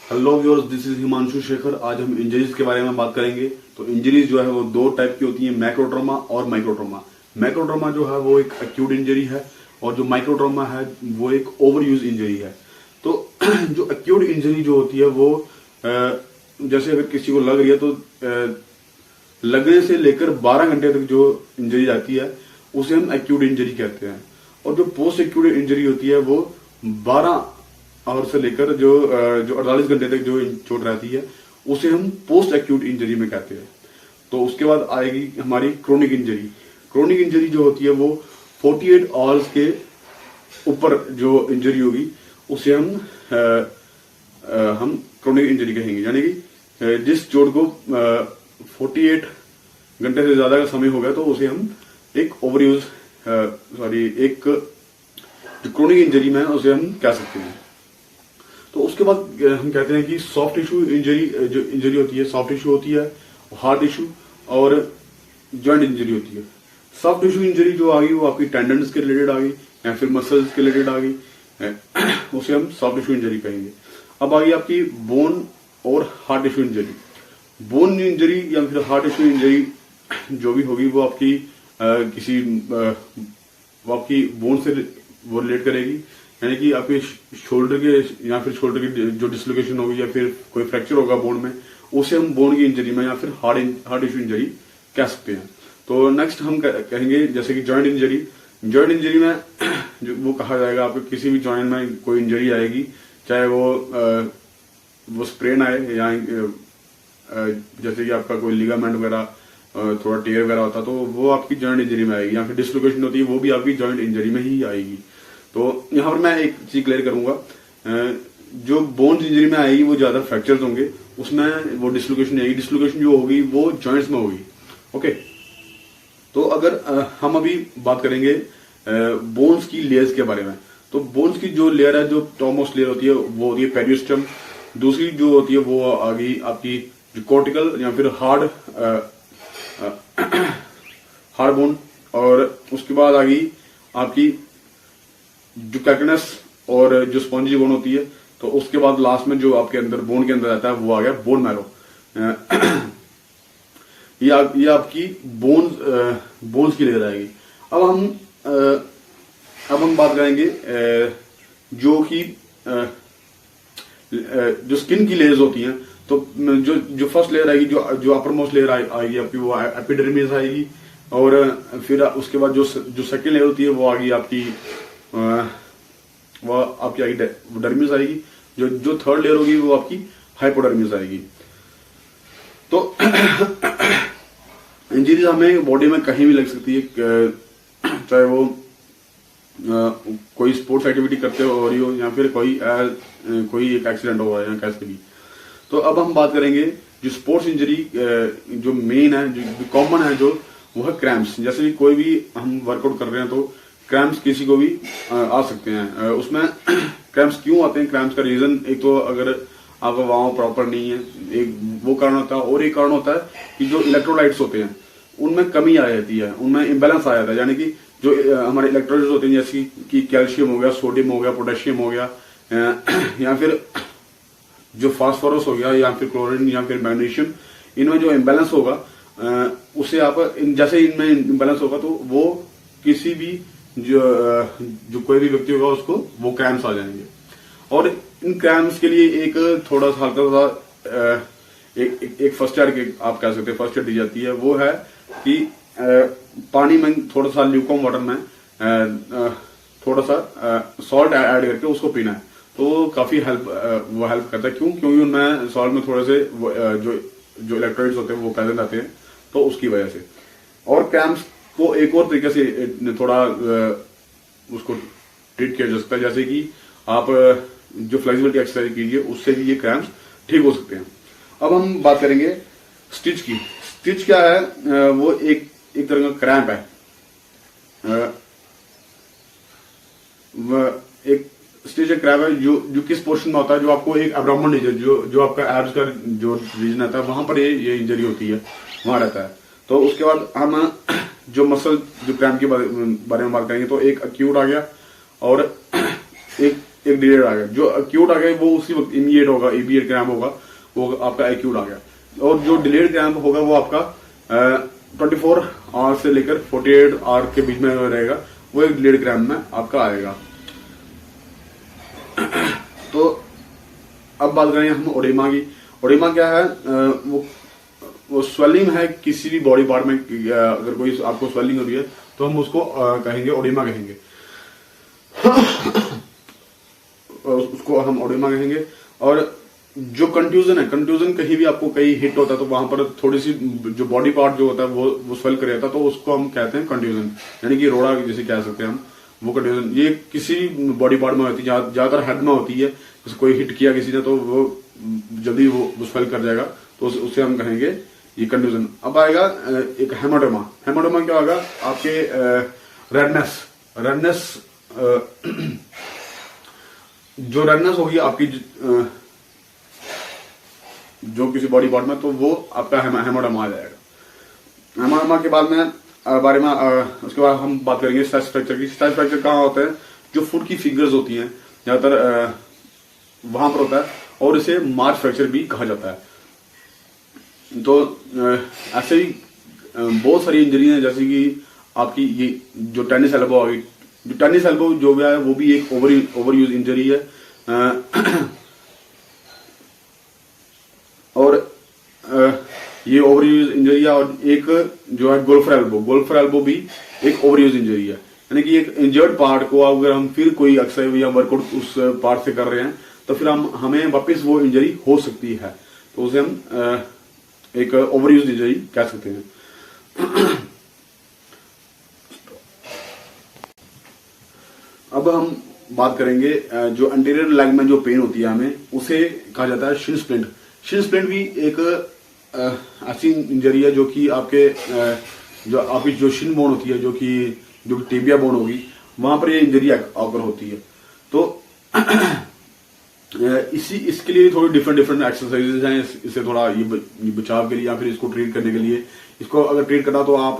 Hello viewers, this is Himanshu Shekhar. आज हम injuries के बारे में बात करेंगे। तो इंजरीज जो है वो दो टाइप की होती है, मैक्रो ट्रॉमा और माइक्रो ट्रॉमा। मैक्रो ट्रॉमा जो है वो एक एक्यूट इंजरी है और जो माइक्रो ट्रॉमा है वो एक ओवर यूज इंजरी है। तो जो एक्यूट इंजरी जो होती है वो जैसे अगर किसी को लग रही है तो लगने से लेकर 12 घंटे तक जो इंजरी आती है उसे हम एक्यूट इंजरी कहते हैं। और जो पोस्ट एक्यूट इंजरी होती है वो 12 आवर से लेकर जो 48 घंटे तक जो चोट रहती है उसे हम पोस्ट एक्यूट इंजरी में कहते हैं। तो उसके बाद आएगी हमारी क्रोनिक इंजरी। क्रोनिक इंजरी जो होती है वो 48 आवर्स के ऊपर जो इंजरी होगी उसे हम क्रोनिक इंजरी कहेंगे। यानी कि जिस चोट को 48 घंटे से ज्यादा का समय हो गया तो उसे हम एक ओवरयूज एक क्रोनिक इंजरी में उसे हम कह सकते हैं। तो उसके बाद हम कहते हैं कि सॉफ्ट टिश्यू इंजरी, जो इंजरी होती है सॉफ्ट टिश्यू होती है, हार्ड टिश्यू और जॉइंट इंजरी होती है। सॉफ्ट टिश्यू इंजरी जो आ गई वो आपकी टेंडन्स के रिलेटेड आ गई या फिर मसल्स के रिलेटेड आ गई, उसे हम सॉफ्ट टिश्यू इंजरी कहेंगे। अब आ गई आपकी बोन और hard tissue injury. Bone injury या फिर हार्ड टिश्यू इंजरी जो भी होगी वो आपकी वो आपकी बोन से वो रिलेट करेगी। यानी कि आपके शोल्डर के या फिर शोल्डर की जो डिसलोकेशन होगी या फिर कोई फ्रैक्चर होगा बोन में, उसे हम बोन की इंजरी में या फिर हार्ड टिश्यू इंजरी कह सकते हैं। तो नेक्स्ट हम कहेंगे जैसे कि जॉइंट इंजरी। जॉइंट इंजरी में जो वो कहा जाएगा आपके किसी भी जॉइंट में कोई इंजरी आएगी, चाहे वो स्प्रेन आए या जैसे कि आपका कोई लिगामेंट वगैरह थोड़ा टेयर वगैरह होता तो वो आपकी जॉइंट इंजरी में आएगी, या फिर डिसलोकेशन होती है वो भी आपकी जॉइंट इंजरी में ही आएगी। तो यहां पर मैं एक चीज क्लियर करूंगा, जो बोन इंजरी में आएगी वो ज्यादा फ्रैक्चर्स होंगे, उसमें वो डिसलोकेशन आएगी। डिसलोकेशन जो होगी वो जॉइंट्स में होगी। ओके, तो अगर हम अभी बात करेंगे बोन्स की लेयर्स के बारे में, तो बोन्स की जो लेयर है, जो टॉप मोस्ट लेयर होती है वो होती है पेरियोस्टम। दूसरी जो होती है वो आ गई आपकी जो कॉर्टिकल या फिर हार्ड बोन, और उसके बाद आ गई आपकी जो कैल्केनस और जो स्पॉन्जी बोन होती है। तो उसके बाद लास्ट में जो आपके अंदर बोन के अंदर आता है वो आ गया बोन मैरो। ये आपकी बोन्स की लेयर आएगी। अब हम बात करेंगे जो कि जो स्किन की लेयर्स होती हैं। तो जो फर्स्ट लेयर आएगी, जो अपर मोस्ट लेयर आएगी आपकी, वो एपिडर्मिस आएगी। और फिर उसके बाद जो सेकंड लेयर होती है वो आएगी आपकी आएगी डर्मिस आएगी। जो थर्ड लेयर होगी वो आपकी हाइपोडर्मिस आएगी। तो इंजरीज हमें बॉडी में कहीं भी लग सकती है, चाहे वो कोई स्पोर्ट्स एक्टिविटी करते हो रही हो या फिर कोई एक एक्सीडेंट हो रहा है या कैसे भी। तो अब हम बात करेंगे जो स्पोर्ट्स इंजरी जो मेन है, जो कॉमन है, जो वो है क्रैम्प्स। जैसे कि कोई भी हम वर्कआउट कर रहे हैं तो क्रैम्प्स किसी को भी आ सकते हैं। उसमें क्रैम्प्स क्यों आते हैं? क्रैम्प्स का रीजन एक तो अगर आपका वाव प्रॉपर नहीं है, एक वो कारण होता है, और एक कारण होता है कि जो इलेक्ट्रोलाइट्स होते हैं उनमें कमी आ जाती है, उनमें इम्बेलेंस आ जाता है। यानी कि जो हमारे इलेक्ट्रोलाइट्स होते हैं जैसे कि कैल्शियम हो गया, सोडियम हो गया, पोटेशियम हो गया, या फिर जो फास्फोरस हो गया, या फिर क्लोरीन या फिर मैग्नीशियम, इनमें जो इम्बेलेंस होगा उसे आप जैसे इनमें इम्बेलेंस होगा तो वो किसी भी जो कोई भी व्यक्ति होगा उसको वो क्रैम्प्स आ जाएंगे। और इन क्रैम्प्स के लिए एक थोड़ा सा हल्का सा एक फर्स्ट एड आप कह सकते हैं, फर्स्ट एड दी जाती है। वो है कि पानी में थोड़ा सा ल्यूकॉम वाटर में थोड़ा सा सॉल्ट ऐड करके उसको पीना है। तो काफी हेल्प करता है। क्योंकि उनमें सॉल्ट में थोड़े से जो इलेक्ट्रोलाइट्स होते हैं वो प्रेजेंट आते हैं, तो उसकी वजह से। और क्रैम्प्स को एक और तरीके से थोड़ा उसको ट्रीट किया जा सकता है, जैसे कि आप जो फ्लेक्सिबिलिटी एक्सरसाइज कीजिए उससे भी ये क्रैम्प्स ठीक हो सकते हैं। अब हम बात करेंगे स्टिच की। स्टिच क्या है? वो एक तरह का क्रैम्प है। एक स्टिच एक क्रैम्प है जो किस पोर्शन में होता है, जो आपको एक एब्डोमेन रीजन, जो आपका एब्स का जो रीजन आता है वहां पर ये इंजरी होती है, वहां रहता है। तो उसके बाद हम जो मसल जो क्रैम्प के बारे में बात करेंगे, तो एक एक्यूट आ गया और एक एक डिलेड आ गया। जो एक्यूट आ गया वो उसी वक्त इमीडिएट होगा, इमीडिएट क्रैम्प होगा, वो आपका एक्यूट आ गया। और जो डिलेड क्रैम्प होगा वो आपका 24 आवर से लेकर 48 आवर के बीच में रहेगा, वो एक डिलेड क्रैम्प में आपका आएगा। तो अब बात करेंगे हम ओडेमा की। ओडेमा क्या है? वो स्वेलिंग है किसी भी बॉडी पार्ट में। अगर कोई आपको स्वेलिंग हो रही है तो हम उसको कहेंगे ओडेमा कहेंगे। उसको हम ओडेमा कहेंगे। और जो कंट्यूजन है, कंट्यूजन कहीं भी आपको कहीं हिट होता है तो वहां पर थोड़ी सी जो बॉडी पार्ट जो होता है वो स्वेल कर जाता है, तो उसको हम कहते हैं कंट्यूजन, यानी कि रोड़ा जिसे कह सकते हैं हम, वो कंट्यूजन। ये किसी बॉडी पार्ट में होती है, ज्यादातर हेड में होती है। जैसे कोई हिट किया किसी ने तो वो जल्दी वो स्वेल कर जाएगा, तो उससे हम कहेंगे ये कंट्यूजन। अब आएगा एक हेमाटोमा। हेमाटोमा क्या होगा? आपके रेडनेस जो रेडनेस होगी आपकी जो किसी बॉडी पार्ट में, तो वो आपका हेमाटोमा आ जाएगा। हेमाटोमा के बाद में बारे में उसके बाद हम बात करेंगे स्ट्रेस फ्रैक्चर की। स्ट्रेस फ्रैक्चर कहाँ होता है? जो फुट की फिंगर्स होती हैं ज्यादातर वहां पर होता है, और इसे मार्च फ्रैक्चर भी कहा जाता है। तो ऐसे ही बहुत सारी इंजरी हैं, जैसे कि आपकी ये जो टेनिस एल्बो आ गई। जो टेनिस एल्बो जो भी है वो भी एक ओवर यूज इंजरी है। और ये ओवर यूज इंजरी है। और एक जो है गोल्फर एल्बो भी एक ओवर यूज इंजरी है, यानी कि एक इंजर्ड पार्ट को अगर हम फिर कोई एक्सरसाइज या वर्कआउट उस पार्ट से कर रहे हैं तो फिर हमें वापस वो इंजरी हो सकती है, तो उसे हम एक ओवर यूज इंजरी कह सकते हैं। अब हम बात करेंगे जो एंटीरियर लेग में जो पेन होती है हमें, उसे कहा जाता है शिन स्प्लिंट। शिन स्प्लिंट भी एक ऐसी इंजरी है जो कि आपके जो आपकी जो शिन बोन होती है, जो टिबिया बोन होगी, वहां पर ये इंजरी आकर होती है। तो इसके लिए थोड़ी डिफरेंट एक्सरसाइजेज हैं। इससे थोड़ा ये बचाव के लिए या फिर इसको ट्रीट करने के लिए, इसको अगर ट्रीट करना तो आप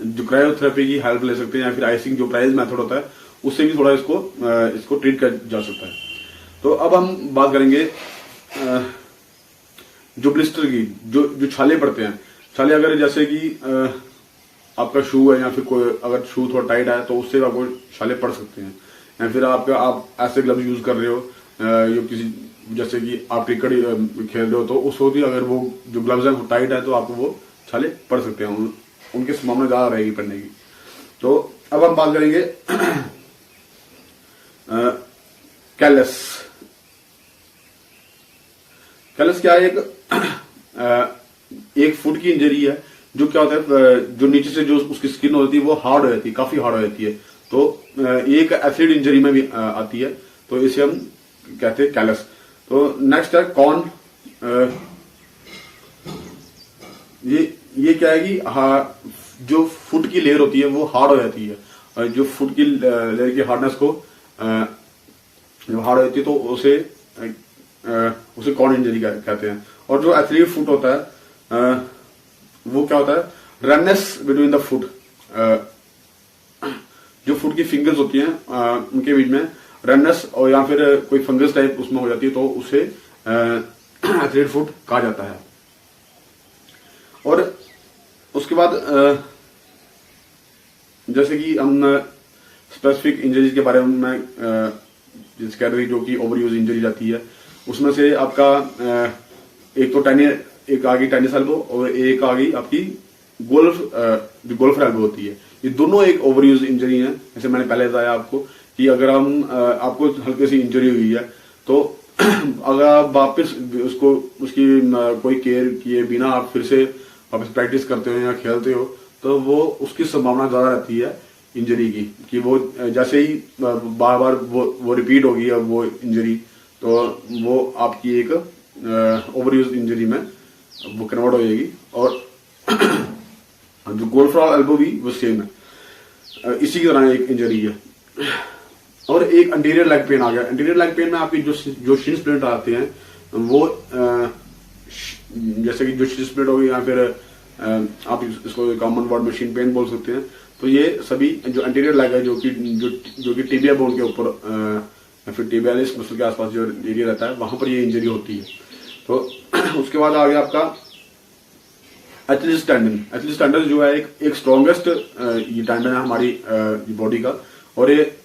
जो क्रायोथेरेपी की हेल्प ले सकते हैं, या फिर आइसिंग जो प्राइज मेथड होता है उससे भी थोड़ा इसको ट्रीट किया जा सकता है। तो अब हम बात करेंगे जो ब्लिस्टर की, जो छाले पड़ते हैं। छाले अगर जैसे कि आपका शू है या फिर कोई अगर शू थोड़ा टाइट है तो उससे आपको छाले पड़ सकते हैं। या फिर आप ऐसे ग्लव्स यूज कर रहे हो जो किसी, जैसे कि आप क्रिकेट खेल रहे हो, तो उस वक्त ही अगर वो जो ग्लव्स है वो टाइट है तो आपको वो छाले पड़ सकते हैं, उनकी संभावना ज्यादा रहेगी पड़ने की। तो अब हम बात करेंगे कैलस। कैलस क्या है? एक फुट की इंजरी है। जो क्या होता है, जो नीचे से जो उसकी स्किन होती है वो हार्ड हो जाती है, काफी हार्ड हो जाती है। तो एक एसिड इंजरी में भी आती है, तो इसे हम कहते हैं कैलस। तो नेक्स्ट है कॉर्न। ये क्या है कि जो फुट की लेयर होती है वो हार्ड हो जाती है, और जो फुट की लेयर की हार्डनेस को जो हार्ड हो जाती है तो उसे कॉर्न इंजरी कहते हैं। और जो एथलीट फुट होता है वो क्या होता है? रननेस बिटवीन द फुट। जो फुट की फिंगर्स होती हैं उनके बीच में रननेस और या फिर कोई फंगस टाइप उसमें हो जाती है, तो उसे एथलीट फुट कहा जाता है। और उसके बाद जैसे कि हम स्पेसिफिक इंजरीज के बारे में जिस कैटेगरी जो कि ओवर यूज इंजरी जाती है, उसमें से आपका एक आ गई टेनिस एल्बो और एक आ गई आपकी जो गोल्फर एल्बो होती है। ये दोनों एक ओवर यूज इंजरी है। जैसे मैंने पहले बताया आपको कि अगर हम आपको हल्की सी इंजरी हुई है तो अगर आप वापस उसकी कोई केयर किए बिना आप फिर से वापस प्रैक्टिस करते हो या खेलते हो, तो वो उसकी संभावना ज्यादा रहती है इंजरी की, कि वो जैसे ही बार बार वो रिपीट होगी अब वो इंजरी, तो वो आपकी एक ओवर यूज इंजरी में वो कन्वर्ट हो जाएगी। और जो गोल्फर एल्बो भी वो सेम है, इसी की तरह एक इंजरी है। और एक एंटीरियर लेग पेन आ गया। एंटीरियर लेग पेन में आपकी जो शिन स्प्लिंट आते हैं वो जैसे कि जो शिन स्प्लिंट होगी या फिर आप इसको कॉमन वर्ड में शिन पेन बोल सकते हैं। तो ये सभी जो एंटीरियर लेग है जो कि टिबिया बोन के ऊपर या फिर टिबियालिस मसल के आसपास जो एरिया रहता है वहां पर ये इंजरी होती है। तो उसके बाद आ गया आपका एचलिस टेंडन। एचलिस टेंडन जो है एक स्ट्रॉन्गेस्ट ये टेंडन है हमारी बॉडी का, और ये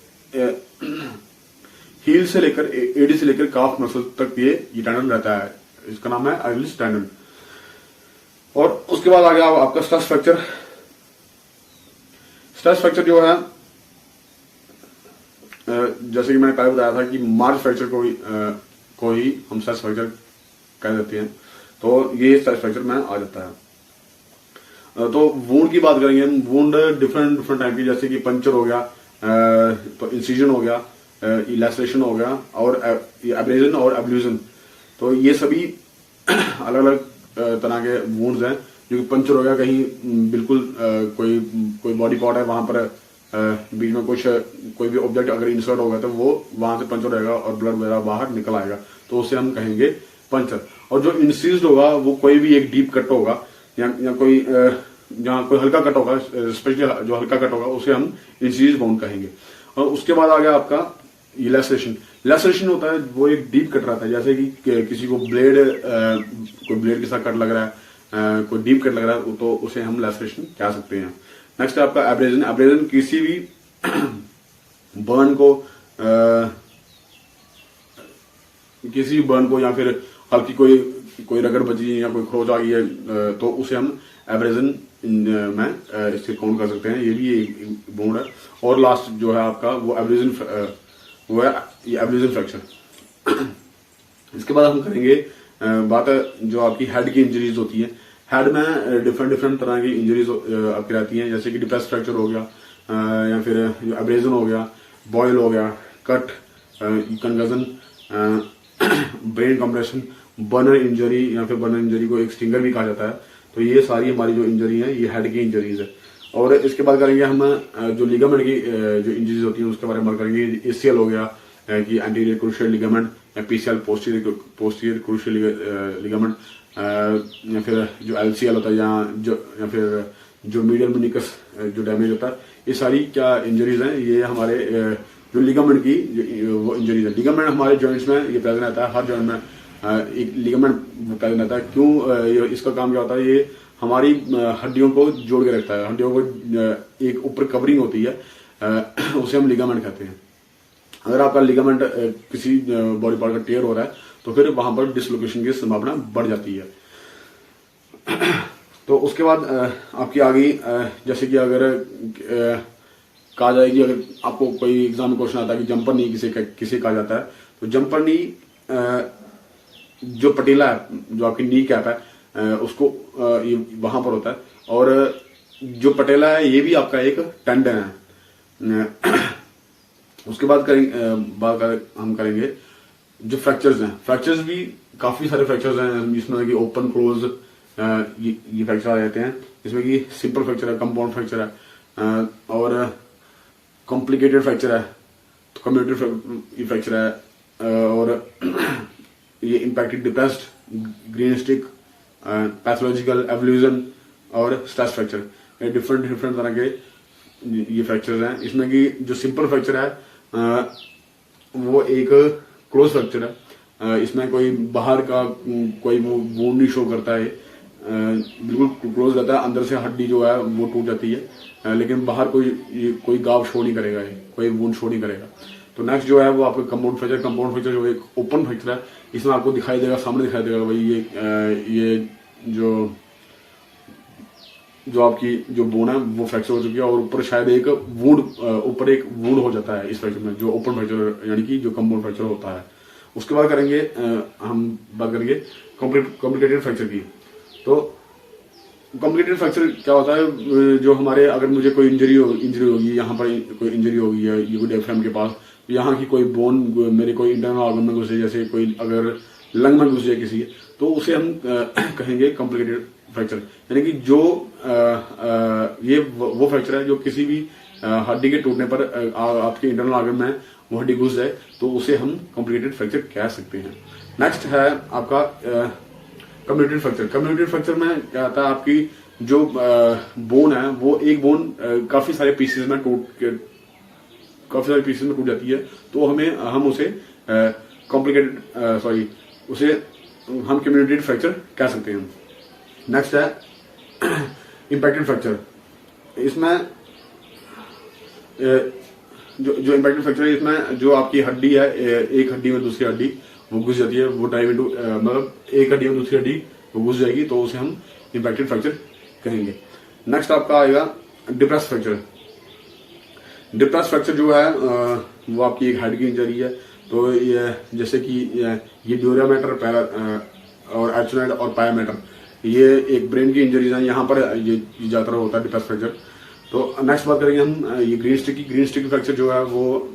हील से लेकर एडी से लेकर काफ मसल तक ये टेंडन रहता है। इसका नाम है एचलिस टेंडन। और उसके बाद आ गया आपका स्ट्रेस फ्रैक्चर। स्ट्रेस फ्रैक्चर जो है जैसे कि मैंने पहले बताया था कि मार्च फ्रैक्चर को ही हम स्ट्रेस फ्रैक्चर कह देते हैं, तो ये स्ट्रेस फ्रैक्चर में आ जाता है। तो वुंड की बात करेंगे, वुंड डिफरेंट टाइप की, जैसे कि पंचर हो गया, तो इंसिजन हो गया, लैसरेशन हो गया, और एब्रेजन और एब्ल्यूजन। तो ये सभी अलग अलग तरह के वुंड्स हैं। जो कि पंचर हो गया, कहीं बिल्कुल कोई बॉडी पार्ट है, वहां पर बीच में कोई भी ऑब्जेक्ट अगर इंसर्ट होगा तो वो वहां से पंचर रहेगा और ब्लड वगैरह बाहर निकल आएगा, तो उसे हम कहेंगे पंचर। और जो इंसिज्ड होगा वो कोई भी एक डीप कट होगा या कोई जहाँ कोई हल्का कट होगा, स्पेशली जो हल्का कट होगा उसे हम इंसिज बाउंड कहेंगे। और उसके बाद आ गया आपका ये लैसरेशन। लैसरेशन होता है वो एक डीप कट रहता है, जैसे कि किसी को कोई ब्लेड के साथ कट लग रहा है, कोई डीप कट लग रहा है, तो उसे हम लैसरेशन कह सकते हैं। नेक्स्ट है आपका एब्रेजन। एब्रेजन किसी भी बर्न को या फिर हल्की कोई रगड़ बची या कोई खरोच आ गई है, तो उसे हम एब्रेजन में इससे काउंट कर सकते हैं। ये भी एक बोन है। और लास्ट जो है आपका वो है एब्रेजन फ्रैक्चर। इसके बाद हम करेंगे बात है जो आपकी हेड की इंजरीज होती है। हेड में डिफरेंट तरह की इंजरीज आपकी रहती हैं, जैसे कि डिप्रेस फ्रैक्चर हो गया, या फिर एब्रेजन हो गया, बॉयल हो गया, cut, contusion, brain compression, burner injury, या फिर बर्नर इंजरी को एक स्टिंगर भी कहा जाता है। तो ये सारी हमारी जो इंजरी है ये हेड की इंजरीज है। और इसके बाद करेंगे हम जो लिगामेंट की जो इंजरीज होती है उसके बारे में बात करेंगे। एसीएल हो गया कि एंटीरियर क्रूशियल लिगामेंट, या पीसीएल पोस्टीरियर क्रूशियल लिगामेंट, या फिर जो एलसीएल होता है या फिर जो मीडियल मेनिकस जो डैमेज होता है, ये सारी क्या इंजरीज हैं, ये हमारे जो लिगामेंट की वो इंजरीज है। लिगामेंट हमारे जॉइंट्स में ये प्रेजेंट रहता है, हर जॉइंट में एक लिगामेंट प्रेजेंट रहता है। क्यों इसका काम क्या होता है, ये हमारी हड्डियों को जोड़ के रखता है। हड्डियों को एक ऊपर कवरिंग होती है, उसे हम लिगामेंट कहते हैं। अगर आपका लिगामेंट किसी बॉडी पार्ट का टेयर हो रहा है तो फिर वहां पर डिसलोकेशन की संभावना बढ़ जाती है। तो उसके बाद आपकी आ गई, जैसे कि अगर कहा जाएगी, अगर आपको कोई एग्जाम में क्वेश्चन आता है कि जंपर नी किसे कहा जाता है, तो जंपर नी जो पटेला है, जो आपकी नी कैप है, उसको ये वहां पर होता है। और जो पटेला है ये भी आपका एक टेंडन है। उसके बाद हम करेंगे जो फ्रैक्चर्स हैं। फ्रैक्चर्स भी काफी सारे फ्रैक्चर्स हैं, जिसमें कि ओपन क्लोज ये फ्रैक्चर आ जाते हैं। इसमें कि सिंपल फ्रैक्चर है, कंपाउंड फ्रैक्चर है, और कॉम्प्लिकेटेड फ्रैक्चर है, तो कम्यूटेटिव फ्रैक्चर है, और ये impacted depressed, green stick, pathological, avulsion और स्ट्रेस फ्रैक्चर, ये डिफरेंट तरह के ये फ्रैक्चर्स हैं। इसमें कि जो सिंपल फ्रैक्चर है वो एक क्लोज फ्रैक्चर है। इसमें कोई बाहर का कोई वो वुंड नहीं शो करता है, बिल्कुल क्लोज रहता है। अंदर से हड्डी जो है वो टूट जाती है, लेकिन बाहर कोई गाव शो नहीं करेगा, कोई वुंड शो नहीं करेगा। तो नेक्स्ट जो है वो आपका कंपाउंड फ्रैक्चर। कंपाउंड फ्रैक्चर जो एक ओपन फ्रैक्चर है, इसमें आपको दिखाई देगा, सामने दिखाई देगा भाई ये जो आपकी जो बोन है वो फ्रैक्चर हो चुकी है, और ऊपर शायद एक वुंड हो जाता है इस फ्रैक्चर में, जो ओपन फ्रैक्चर यानी कि जो कंपाउंड फ्रैक्चर होता है। उसके बाद हम बात करेंगे कॉम्प्लिकेटेड फ्रैक्चर की। तो कॉम्प्लिकेटेड फ्रैक्चर क्या होता है, जो हमारे अगर मुझे कोई इंजरी होगी, यहाँ पर कोई इंजरी होगी है ये कोई डायफ्राम के पास, यहाँ की कोई बोन मेरे कोई इंटरनल ऑर्गन में घुसे, जैसे कोई अगर लंग में घुसे किसी, तो उसे हम कहेंगे कॉम्प्लिकेटेड फ्रैक्चर। यानी कि जो ये वो फ्रैक्चर है जो किसी भी हड्डी के टूटने पर आपके इंटरनल ऑर्गन में वो हड्डी घुस जाए, तो उसे हम कॉम्प्लिकेटेड फ्रैक्चर कह सकते हैं। नेक्स्ट है आपका कम्यूटेटिव फ्रैक्चर। कम्यूटेटिव फ्रैक्चर में क्या आता है, आपकी जो बोन है वो एक बोन काफी सारे पीसेस में टूट काफी सारे पीसेस में टूट जाती है, तो हम उसे कॉम्प्लिकेटेड उसे हम कम्युनिकेटेड फ्रैक्चर कह सकते हैं। नेक्स्ट है इम्पैक्टेड फ्रैक्चर। इसमें जो इम्पैक्टेड फ्रैक्चर है, इसमें जो आपकी हड्डी है, एक हड्डी में दूसरी हड्डी वो घुस जाती है, वो टाइम इंटू मतलब एक हड्डी में दूसरी हड्डी वो घुस जाएगी, तो उसे हम इम्पैक्टेड फ्रैक्चर कहेंगे। नेक्स्ट आपका आएगा डिप्रेस फ्रैक्चर। डिप्रेस फ्रैक्चर जो है वो आपकी एक हेड की इंजरी है। तो ये जैसे कि ये ड्यूरामेटर और एर्चोनाइड और पायामेटर, ये एक ब्रेन की इंजरीज है, यहाँ पर ये ज्यादातर होता है डिप्रेस फ्रैक्चर। तो नेक्स्ट बात करेंगे हम ये ग्रीन स्टिक फ्रैक्चर जो है वो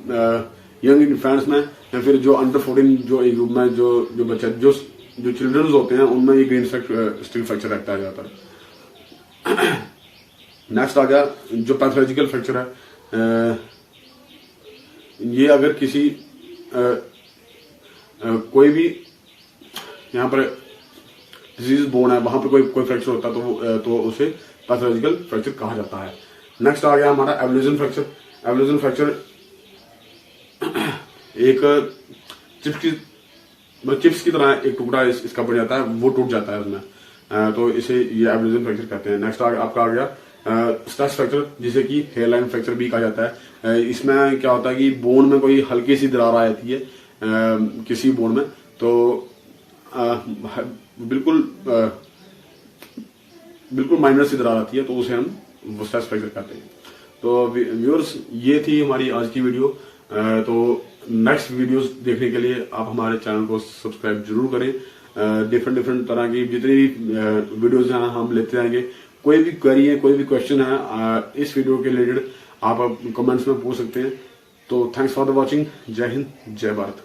यंग इन्फेंट्स में या फिर जो अंडर 14 जो एज ग्रुप में जो बच्चे जो चिल्ड्रंस होते हैं उनमें ये ग्रीन स्टिक फ्रैक्चर रहता है ज्यादातर। नेक्स्ट आ गया जो पैथोलॉजिकल फ्रैक्चर है। ये अगर किसी कोई भी यहाँ पर डिजीज बोन है, वहां पर कोई फ्रैक्चर होता है तो उसे पैथोलॉजिकल फ्रैक्चर कहा जाता है। नेक्स्ट आ गया हमारा एवोल्यूशन फ्रैक्चर। एवोल्यूशन फ्रैक्चर एक चिप्स की तरह एक टुकड़ा इसका बन जाता है, वो टूट जाता है उसमें, तो इसे ये एवोल्यूशन फ्रैक्चर कहते हैं। नेक्स्ट आपका आ गया स्ट्रेस फ्रैक्चर, जिसे कि हेयरलाइन फ्रैक्चर भी कहा जाता है। इसमें क्या होता है कि बोन में कोई हल्की सी दरार आ जाती है किसी बोन में, तो बिल्कुल माइनर सी दरार आती है, तो उसे हम स्ट्रेस फ्रैक्चर कहते हैं। तो व्यूअर्स, ये थी हमारी आज की वीडियो। तो नेक्स्ट वीडियोस देखने के लिए आप हमारे चैनल को सब्सक्राइब जरूर करें। डिफरेंट तरह की जितनी भी वीडियोस हैं हम लेते जाएंगे। कोई भी क्वेरी है, कोई भी क्वेश्चन है इस वीडियो के रिलेटेड, आप कमेंट्स में पूछ सकते हैं। तो थैंक्स फॉर द वॉचिंग। जय हिंद, जय भारत।